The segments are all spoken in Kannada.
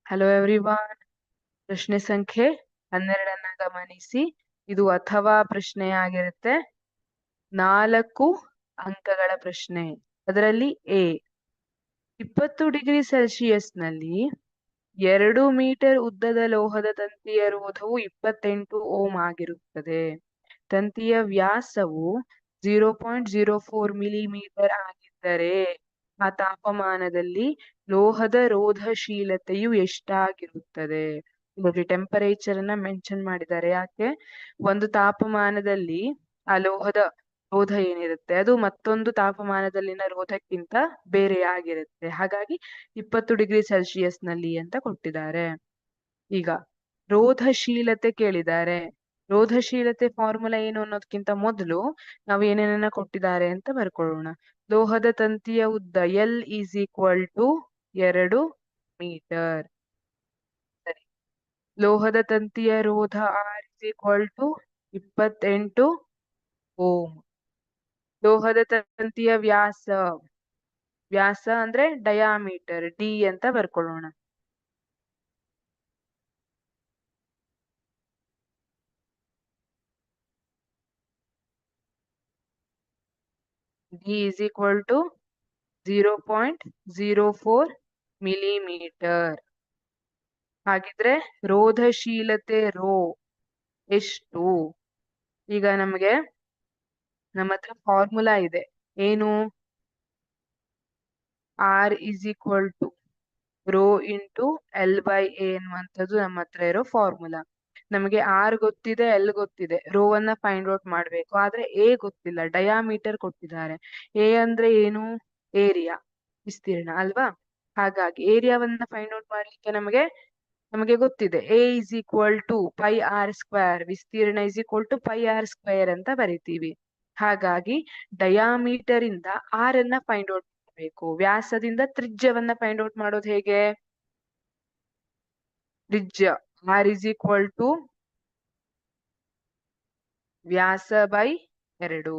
Hello everyone. ಪ್ರಶ್ನೆ ಸಂಖ್ಯೆ 12 ಗಮನಿಸಿ. ಇದು ಅಥವಾ ಪ್ರಶ್ನೆಯಾಗಿರುತ್ತೆ. 4 ಅಂಕಗಳ ಪ್ರಶ್ನೆ. ಅದರಲ್ಲಿ ಎ 20 ಡಿಗ್ರಿ ಸೆಲ್ಸಿಯಸ್ನಲ್ಲಿ 2 ಮೀಟರ್ ಉದ್ದದ ಲೋಹದ ತಂತಿಯ ರೋಧವು 28 ಓಮ್ ಆಗಿರುತ್ತದೆ. ತಂತಿಯ ವ್ಯಾಸವು 0.04 ಮಿಲಿಮೀಟರ್ ಆಗಿದ್ದರೆ ಆ ತಾಪಮಾನದಲ್ಲಿ ಲೋಹದ ರೋಧಶೀಲತೆಯು ಎಷ್ಟಾಗಿರುತ್ತದೆ? ನೋಡಿ, ಟೆಂಪರೇಚರ್ ಅನ್ನ ಮೆನ್ಷನ್ ಮಾಡಿದ್ದಾರೆ. ಯಾಕೆ? ಒಂದು ತಾಪಮಾನದಲ್ಲಿ ಆ ಲೋಹದ ರೋಧ ಏನಿರುತ್ತೆ ಅದು ಮತ್ತೊಂದು ತಾಪಮಾನದಲ್ಲಿನ ರೋಧಕ್ಕಿಂತ ಬೇರೆಯಾಗಿರುತ್ತೆ. ಹಾಗಾಗಿ 20 ಡಿಗ್ರಿ ಸೆಲ್ಸಿಯಸ್ನಲ್ಲಿ ಅಂತ ಕೊಟ್ಟಿದ್ದಾರೆ. ಈಗ ರೋಧಶೀಲತೆ ಕೇಳಿದ್ದಾರೆ. ರೋಧಶೀಲತೆ ಫಾರ್ಮುಲಾ ಏನು ಅನ್ನೋದಕ್ಕಿಂತ ಮೊದಲು ನಾವು ಏನೇನನ್ನ ಕೊಟ್ಟಿದ್ದಾರೆ ಅಂತ ಬರ್ಕೊಳ್ಳೋಣ. ಲೋಹದ ತಂತಿಯ ಉದ್ದ L is equal to 2 metre. ಸರಿ. ಲೋಹದ ತಂತಿಯ ರೋಧ R is equal to 28 ohm. ಲೋಹದ ತಂತಿಯ ವ್ಯಾಸ ಅಂದ್ರೆ ಡಯಾಮೀಟರ್ ಡಿ ಅಂತ ಬರ್ಕೊಳ್ಳೋಣ. D is equal to 0.04 millimetre. ಹಾಗಿದ್ರೆ ರೋಧಶೀಲತೆ ರೋ ಎಷ್ಟು? ಈಗ ನಮ್ಮ ಹತ್ರ ಫಾರ್ಮುಲಾ ಇದೆ. ಏನು? R is equal to rho into L by A ಅನ್ನುವಂಥದ್ದು ನಮ್ಮ ಹತ್ರ ಇರೋ ಫಾರ್ಮುಲಾ. ನಮಗೆ ಆರ್ ಗೊತ್ತಿದೆ, ಎಲ್ ಗೊತ್ತಿದೆ, ರೋ ಅನ್ನ ಫೈಂಡ್ ಔಟ್ ಮಾಡ್ಬೇಕು. ಆದ್ರೆ ಎ ಗೊತ್ತಿಲ್ಲ, ಡಯಾಮೀಟರ್ ಕೊಟ್ಟಿದ್ದಾರೆ. ಎ ಅಂದ್ರೆ ಏನು? ಏರಿಯಾ, ವಿಸ್ತೀರ್ಣ ಅಲ್ವಾ? ಹಾಗಾಗಿ ಏರಿಯಾವನ್ನ ಫೈಂಡ್ ಔಟ್ ಮಾಡ್ಲಿಕ್ಕೆ ನಮಗೆ ಗೊತ್ತಿದೆ. A is equal to pi R square, ವಿಸ್ತೀರ್ಣ is equal to pi R square ಅಂತ ಬರಿತೀವಿ. ಹಾಗಾಗಿ ಡಯಾಮೀಟರ್ ಇಂದ ಆರ್ ಅನ್ನ ಫೈಂಡ್ ಔಟ್ ಮಾಡಬೇಕು. ವ್ಯಾಸದಿಂದ ತ್ರಿಜ್ಯವನ್ನ ಫೈಂಡ್ ಔಟ್ ಮಾಡೋದು ಹೇಗೆ? ತ್ರಿಜ್ಯ ಆರ್ ಇಸ್ ಈಕ್ವಲ್ ಟು ವ್ಯಾಸ ಬೈ 2.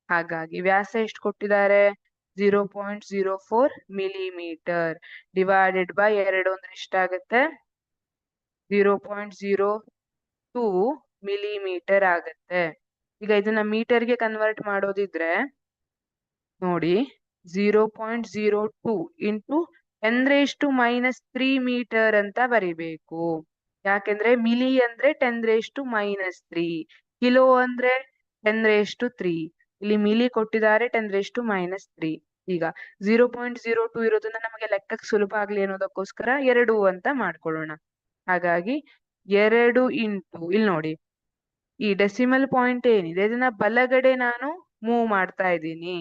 ಹಾಗಾಗಿ ವ್ಯಾಸ ಎಷ್ಟು ಕೊಟ್ಟಿದ್ದಾರೆ? 0.04 ಮಿಲಿಮೀಟರ್ ಡಿವೈಡೆಡ್ ಬೈ 2 ಅಂದ್ರೆ ಎಷ್ಟಾಗುತ್ತೆ? 0.02 ಮಿಲಿಮೀಟರ್ ಆಗುತ್ತೆ. ಈಗ ಇದನ್ನ ಮೀಟರ್ಗೆ ಕನ್ವರ್ಟ್ ಮಾಡೋದಿದ್ರೆ ನೋಡಿ, 0.02 ಇಂಟು 10⁻³ ಮೀಟರ್ ಅಂತ ಬರಿಬೇಕು. ಯಾಕೆಂದ್ರೆ ಮಿಲಿ ಅಂದ್ರೆ 10⁻³ ಕಿಲೋ ಅಂದ್ರೆ 10⁻³ ಇಲ್ಲಿ ಮಿಲಿ ಕೊಟ್ಟಿದ್ದಾರೆ 10⁻³ ಈಗ 0.02 ಇರೋದನ್ನ ನಮಗೆ ಲೆಕ್ಕಕ್ಕೆ ಸುಲಭ ಆಗ್ಲಿ ಅನ್ನೋದಕ್ಕೋಸ್ಕರ 2 ಅಂತ ಮಾಡ್ಕೊಳ್ಳೋಣ. ಹಾಗಾಗಿ 2 ಇಂಟು ಇಲ್ಲಿ ನೋಡಿ, ಈ ಡೆಸಿಮಲ್ ಪಾಯಿಂಟ್ ಏನಿದೆ ಇದನ್ನ ಬಲಗಡೆ ನಾನು ಮೂವ್ ಮಾಡ್ತಾ ಇದ್ದೀನಿ.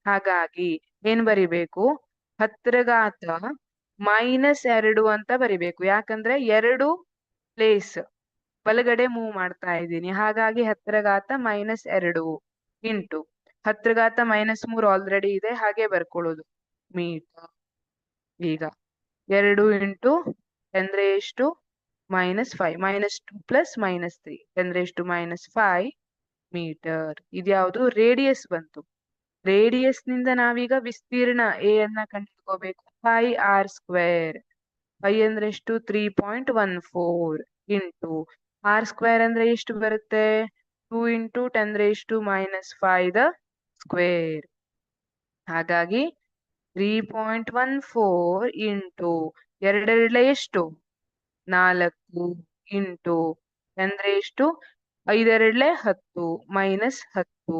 ಹಾಗಾಗಿ ಏನ್ ಬರಿಬೇಕು? 10⁻⁻² ಅಂತ ಬರಿಬೇಕು. ಯಾಕಂದ್ರೆ 2 ಪ್ಲೇಸ್ ಬಲಗಡೆ ಮೂವ್ ಮಾಡ್ತಾ ಇದ್ದೀನಿ. ಹಾಗಾಗಿ 10⁻⁻² ಇಂಟು 10⁻³ ಆಲ್ರೆಡಿ ಇದೆ, ಹಾಗೆ ಬರ್ಕೊಳ್ಳೋದು ಮೀಟರ್. ಈಗ 2 ಇಂಟು 10⁻⁻⁵ -2 ಪ್ಲಸ್ -3 10⁻⁻⁵ ಮೀಟರ್. ಇದ್ಯಾವುದು? ರೇಡಿಯಸ್ ಬಂತು. ರೇಡಿಯಸ್ ನಿಂದ ನಾವೀಗ ವಿಸ್ತೀರ್ಣ ಎ ಅನ್ನ ಕಂಡುಹಿಡ್ಕೋಬೇಕು. Pi R square. ಪೈ ಅಂದ್ರೆ ಎಷ್ಟು? 3.14 ಇಂಟು ಆರ್ ಸ್ಕ್ವೇರ್ ಅಂದ್ರೆ ಎಷ್ಟು ಬರುತ್ತೆ? 2 ಇಂಟು 10⁻⁻⁵ ದ ಸ್ಕ್ವೇರ್. ಹಾಗಾಗಿ 3.14 ಇಂಟು 2 ಎಷ್ಟು? 4 ಇಂಟು 10⁻⁵ 5 10 ಮೈನಸ್ 10.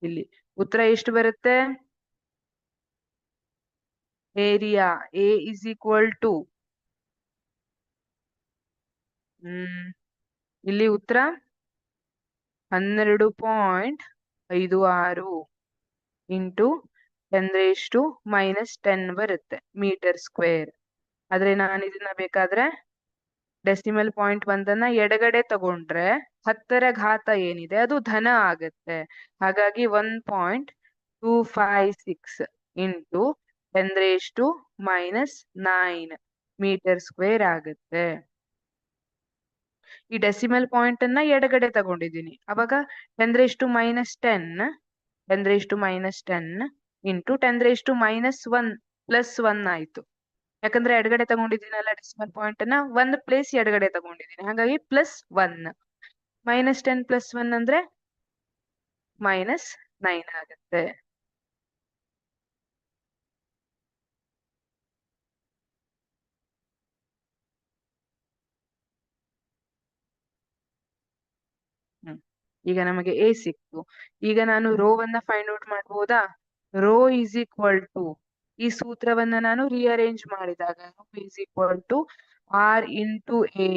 ಇಲ್ಲಿ ಉತ್ತರ ಎಷ್ಟು ಬರುತ್ತೆ? Area A is equal to ಇಲ್ಲಿ ಉತ್ತರ 12.56 ಇಂಟು 10⁻⁻10 ಬರುತ್ತೆ ಮೀಟರ್ ಸ್ಕ್ವೇರ್. ಆದ್ರೆ ನಾನು ಇದನ್ನ ಬೇಕಾದ್ರೆ ಡೆಸಿಮಲ್ ಪಾಯಿಂಟ್ ಒಂದನ್ನ ಎಡಗಡೆ ತಗೊಂಡ್ರೆ 10ರ ಘಾತ ಏನಿದೆ ಅದು ಧನ ಆಗತ್ತೆ. ಹಾಗಾಗಿ 1.256 ಇಂಟು 10⁻⁻9 ಮೀಟರ್ ಸ್ಕ್ವೇರ್ ಆಗುತ್ತೆ. ಈ ಡೆಸಿಮಲ್ ಪಾಯಿಂಟ್ ಅನ್ನ ಎಡಗಡೆ ತಗೊಂಡಿದ್ದೀನಿ. ಅವಾಗ 10⁻⁻10 10⁻⁻10 ಇಂಟು 10⁻⁻1 +1 ಆಯ್ತು. ಯಾಕಂದ್ರೆ ಎಡಗಡೆ ತಗೊಂಡಿದ್ದೀನಲ್ಲ ಡೆಸಿಮಲ್ ಪಾಯಿಂಟ್ ನ, ಒಂದು ಪ್ಲೇಸ್ ಎಡಗಡೆ ತಗೊಂಡಿದ್ದೀನಿ, ಹಾಗಾಗಿ +1. -10 +1 ಅಂದ್ರೆ -9 ಆಗುತ್ತೆ. ಈಗ ನಮಗೆ ಎ ಸಿಕ್ತು. ಈಗ ನಾನು ರೋವನ್ನ ಫೈಂಡ್ ಔಟ್ ಮಾಡ್ಬೋದಾ? ರೋ ಈಸ್ ಈಕ್ವಲ್ ಟು, ಈ ಸೂತ್ರವನ್ನ ನಾನು ರಿಅರೇಂಜ್ ಮಾಡಿದಾಗ is equal to R into A,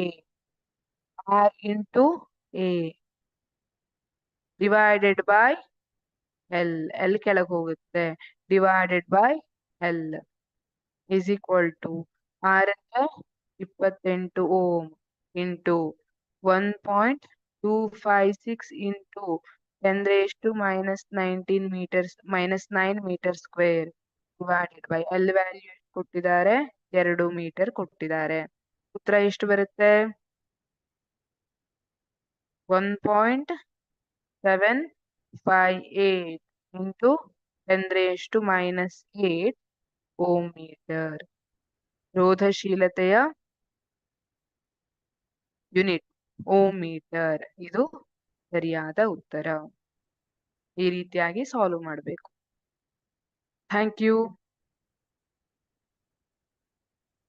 R into A divided by L, L ಕೆಳಗೆ ಹೋಗುತ್ತೆ, divided by L is equal to R ಅಂದ್ರೆ 28 ohm into 1.256 into 10⁻19 meters -9 meter square divided by L value ಕೊಟ್ಟಿದ್ದಾರೆ, 2 ಮೀಟರ್ ಕೊಟ್ಟಿದ್ದಾರೆ. ಉತ್ತರ ಎಷ್ಟು ಬರುತ್ತೆ? 1.758 ಇಂಟು 10⁻8 ಓಮ್ ಮೀಟರ್. ರೋಧಶೀಲತೆಯ ಯೂನಿಟ್ ಓಮ್ ಮೀಟರ್. ಇದು ಸರಿಯಾದ ಉತ್ತರ. ಈ ರೀತಿಯಾಗಿ ಸಾಲ್ವ್ ಮಾಡಬೇಕು. Thank you.